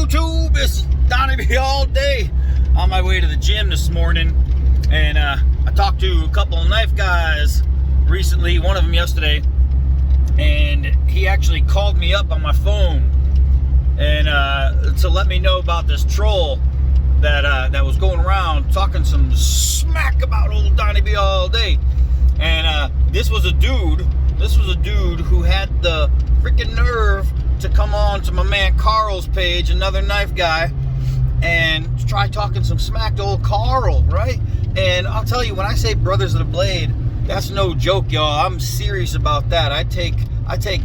YouTube? It's Donnie B all day. On my way to the gym this morning, and I talked to a couple of knife guys recently, one of them yesterday, and he actually called me up on my phone and to let me know about this troll that was going around talking some smack about old Donnie B all day. And this was a dude who had the freaking nerve to come on to my man Carl's page, another knife guy, and try talking some smack to old Carl, right? And I'll tell you, when I say Brothers of the Blade, that's no joke, y'all. I'm serious about that. I take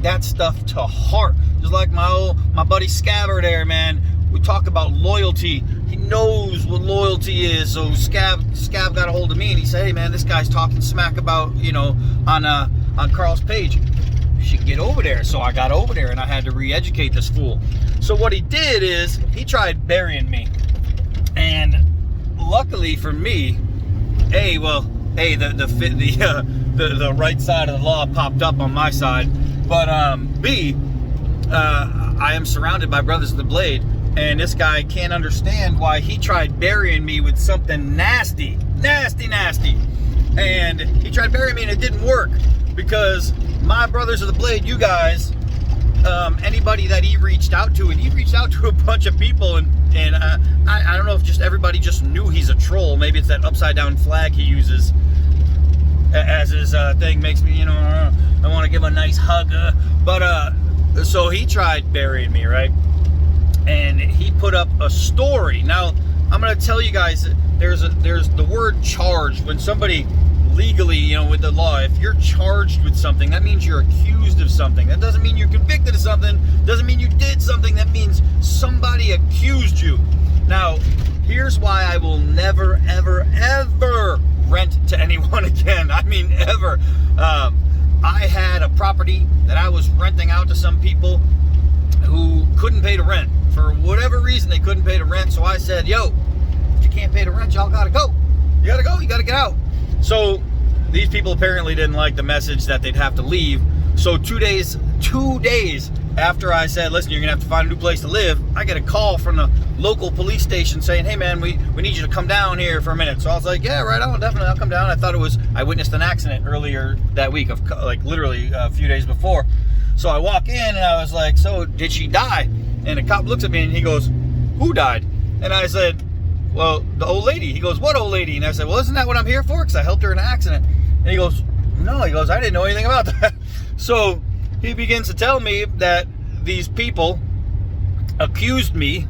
that stuff to heart. Just like my buddy Scaver there, man. We talk about loyalty. He knows what loyalty is. So Scav got a hold of me and he said, "Hey man, this guy's talking smack about, on Carl's page. You should get over there." So I got over there and I had to re-educate this fool. So what he did is he tried burying me. And luckily for me, the right side of the law popped up on my side. But B, I am surrounded by Brothers of the Blade, and this guy can't understand why he tried burying me with something nasty. And he tried burying me and it didn't work, because my Brothers of the Blade, you guys, anybody that he reached out to, and he reached out to a bunch of people, and I don't know if just everybody just knew he's a troll. Maybe it's that upside down flag he uses as his thing makes me, I want to give a nice hug. So he tried burying me, right? And he put up a story. Now, I'm going to tell you guys that there's the word charged. When somebody legally, with the law, if you're charged with something, that means you're accused of something. That doesn't mean you're convicted of something. Doesn't mean you did something. That means somebody accused you. Now, here's why I will never, ever, ever rent to anyone again. I mean, ever. I had a property that I was renting out to some people who couldn't pay the rent. For whatever reason, they couldn't pay the rent. So I said, yo, if you can't pay the rent, y'all gotta go. You gotta go. You gotta get out. So these people apparently didn't like the message that they'd have to leave. So 2 days after I said, listen, you're gonna have to find a new place to live, I get a call from the local police station saying, hey man, we need you to come down here for a minute. So I was like, yeah, right on, definitely, I'll come down. I witnessed an accident earlier that week, of like literally a few days before. So I walk in and I was like, so did she die? And the cop looks at me and he goes, who died? And I said, well, the old lady. He goes, what old lady? And I said, well, isn't that what I'm here for? Because I helped her in an accident. And he goes, no. He goes, I didn't know anything about that. So he begins to tell me that these people accused me,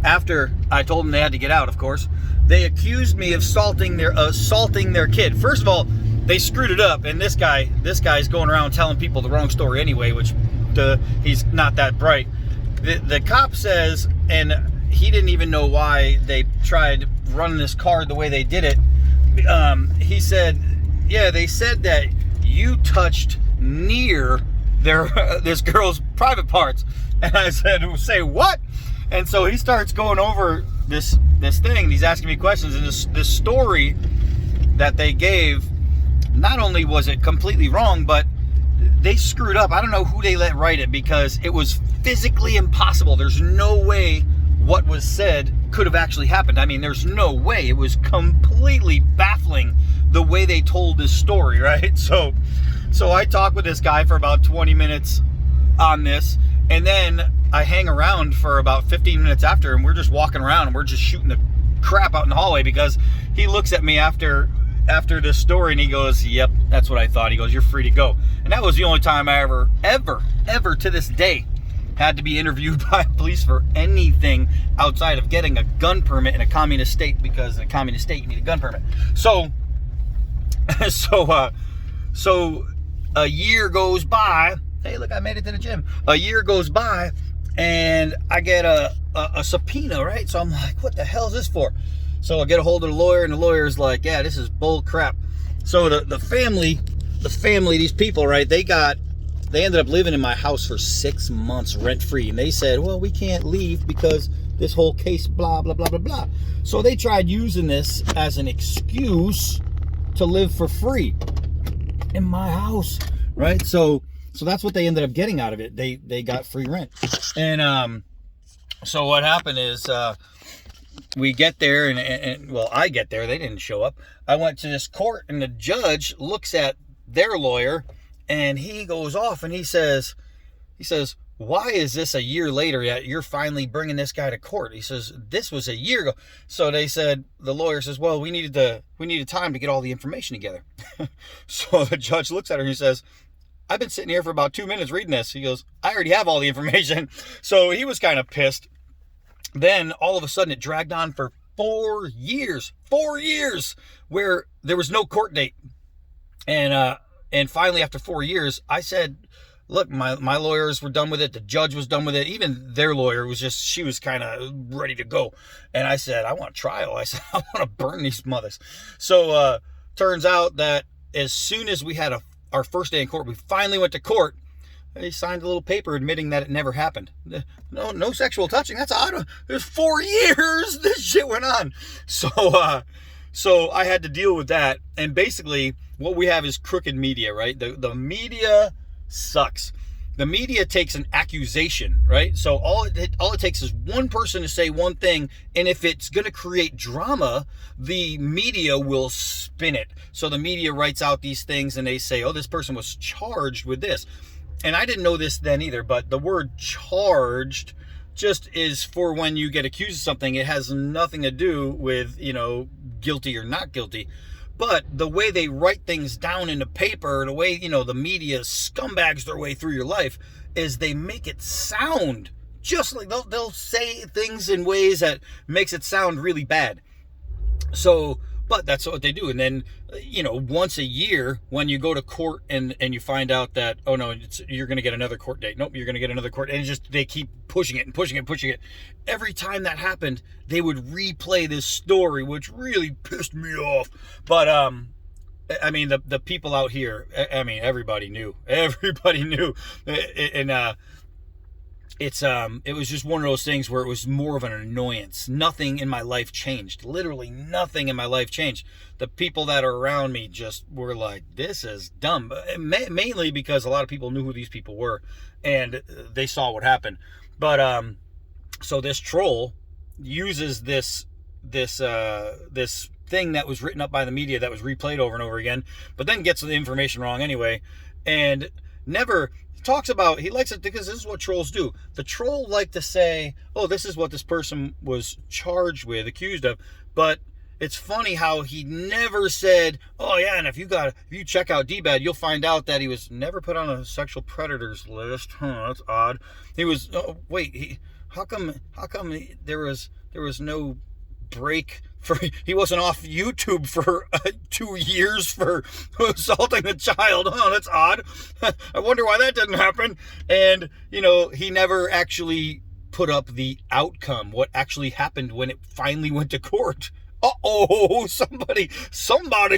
after I told them they had to get out, of course. They accused me of assaulting their kid. First of all, they screwed it up. And this guy's going around telling people the wrong story anyway, which he's not that bright. The cop says, and he didn't even know why they tried running this card the way they did it. He said, yeah, they said that you touched near this girl's private parts. And I said, say what? And so he starts going over this thing. He's asking me questions, and this story that they gave, not only was it completely wrong, but they screwed up. I don't know who they let write it, because it was physically impossible. There's no way what was said could have actually happened. I mean, there's no way. It was completely baffling the way they told this story, right? So I talked with this guy for about 20 minutes on this, and then I hang around for about 15 minutes after, and we're just walking around and we're just shooting the crap out in the hallway, because he looks at me after this story and he goes, yep, that's what I thought. He goes, you're free to go. And that was the only time I ever to this day had to be interviewed by police for anything outside of getting a gun permit in a communist state, because in a communist state you need a gun permit. So a year goes by. Hey, look, I made it to the gym. A year goes by and I get a subpoena, right? So I'm like, what the hell is this for? So I get a hold of the lawyer, and the lawyer's like, yeah, this is bull crap. So the family, these people, right, they ended up living in my house for 6 months rent-free. And they said, well, we can't leave because this whole case, blah, blah, blah, blah, blah. So they tried using this as an excuse to live for free in my house, right? So that's what they ended up getting out of it. They got free rent. And So what happened is we get there, and well, I get there. They didn't show up. I went to this court, and the judge looks at their lawyer, and he goes off, and he says, why is this a year later yet you're finally bringing this guy to court? He says, this was a year ago. So they said, the lawyer says, well, we needed time to get all the information together. So the judge looks at her and he says, I've been sitting here for about 2 minutes reading this. He goes, I already have all the information. So he was kind of pissed. Then all of a sudden it dragged on for 4 years, where there was no court date. And finally after 4 years, I said, look, my lawyers were done with it. The judge was done with it. Even their lawyer was she was kind of ready to go. And I said, I want trial. I said, I want to burn these mothers. So turns out that as soon as we had our first day in court, we finally went to court. He signed a little paper admitting that it never happened. No sexual touching. That's odd. There's 4 years this shit went on. So I had to deal with that. And basically what we have is crooked media, right? The media sucks. The media takes an accusation, right? So all it takes is one person to say one thing, and if it's going to create drama, the media will spin it. So the media writes out these things, and they say, oh, this person was charged with this. And I didn't know this then either, but the word charged just is for when you get accused of something. It has nothing to do with, guilty or not guilty. But the way they write things down in the paper, the way, the media scumbags their way through your life, is they make it sound just like they'll say things in ways that makes it sound really bad. So, but that's what they do. And then, once a year when you go to court and you find out that, oh no, you're going to get another court date. Nope, you're going to get another court. And they keep pushing it. Every time that happened, they would replay this story, which really pissed me off. But, I mean, the people out here, I mean, everybody knew. And, it was just one of those things where it was more of an annoyance. Nothing in my life changed. Literally nothing in my life changed. The people that are around me just were like, this is dumb. Mainly because a lot of people knew who these people were and they saw what happened. But so this troll uses this thing that was written up by the media that was replayed over and over again, but then gets the information wrong anyway, and never talks about, he likes it because this is what trolls do. The troll like to say, oh, this is what this person was charged with, accused of, but it's funny how he never said, oh yeah, and if you check out D-Bad, you'll find out that he was never put on a sexual predators list. That's odd. He was, how come there was no break for, he wasn't off YouTube for 2 years for assaulting a child. Oh, that's odd. I wonder why that didn't happen. And, he never actually put up the outcome, what actually happened when it finally went to court. Uh-oh, somebody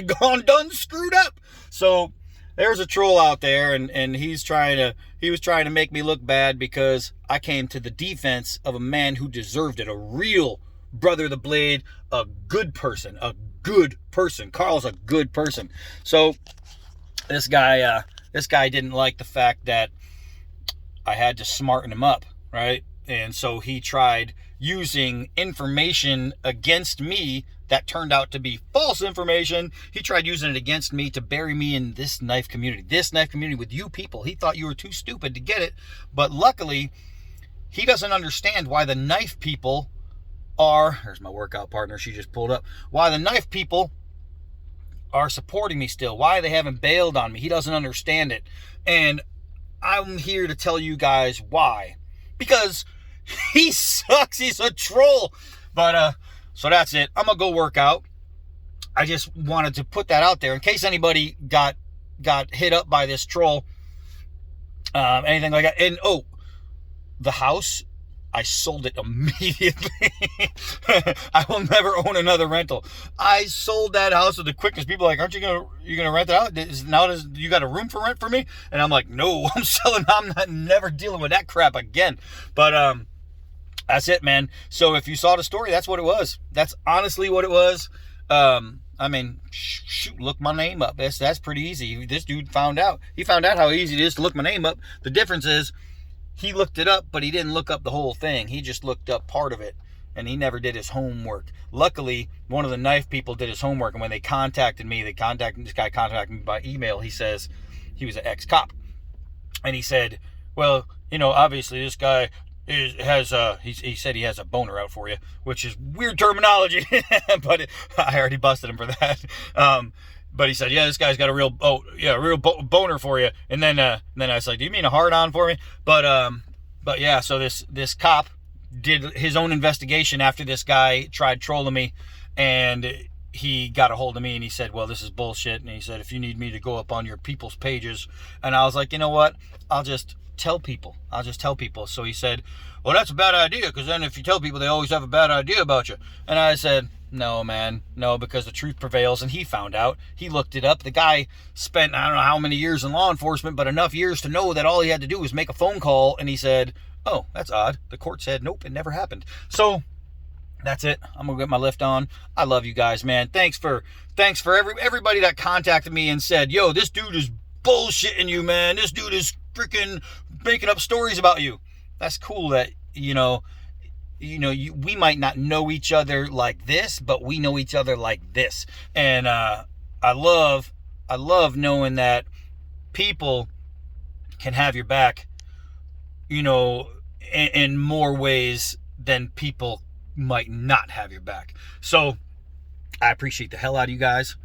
done screwed up. So there's a troll out there, and he was trying to make me look bad because I came to the defense of a man who deserved it, a real brother of the blade, a good person. Carl's a good person. So this guy didn't like the fact that I had to smarten him up, right? And so he tried using information against me that turned out to be false information. He tried using it against me to bury me in this knife community with you people. He thought you were too stupid to get it. But luckily, he doesn't understand why the knife people here's my workout partner, she just pulled up, why the knife people are supporting me still, why they haven't bailed on me. He doesn't understand it. And I'm here to tell you guys why. Because he sucks. He's a troll. But, so that's it. I'm going to go work out. I just wanted to put that out there in case anybody got hit up by this troll. Anything like that. And, the house, I sold it immediately. I will never own another rental. I sold that house with the quickness. People are like, aren't you gonna rent it out? Now you got a room for rent for me? And I'm like, no, I'm selling. I'm never dealing with that crap again. But that's it, man. So if you saw the story, that's what it was. That's honestly what it was. I mean, shoot, look my name up. That's pretty easy. This dude found out. He found out how easy it is to look my name up. The difference is, he looked it up, but he didn't look up the whole thing. He just looked up part of it, and he never did his homework. Luckily, one of the knife people did his homework, and when they contacted me, this guy contacted me by email. He says he was an ex-cop, and he said, well, you know, obviously this guy he said he has a boner out for you, which is weird terminology, but I already busted him for that. But he said, yeah, this guy's got a real boner for you. And then I was like, do you mean a hard on for me? But yeah, so this cop did his own investigation after this guy tried trolling me, and he got a hold of me and he said, well, this is bullshit. And he said, if you need me to go up on your people's pages. And I was like, you know what? I'll just tell people. So he said, well, that's a bad idea, because then if you tell people, they always have a bad idea about you. And I said, no, man, no, because the truth prevails. And he found out. He looked it up. The guy spent, I don't know how many years in law enforcement, but enough years to know that all he had to do was make a phone call. And he said, oh, that's odd. The court said, nope, it never happened. So that's it. I'm gonna get my lift on. I love you guys, man. Thanks for everybody that contacted me and said, yo, this dude is bullshitting you, man. This dude is freaking making up stories about you. That's cool that, we might not know each other like this, but we know each other like this. And I love knowing that people can have your back, in more ways than people might not have your back. So I appreciate the hell out of you guys.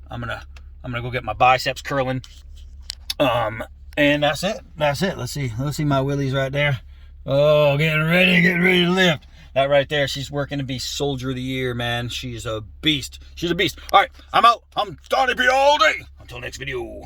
I'm gonna go get my biceps curling. And that's it. Let's see my willies right there. Oh, getting ready to lift. That right there, she's working to be Soldier of the Year, man. She's a beast. All right, I'm out. I'm starting to be all day. Until next video.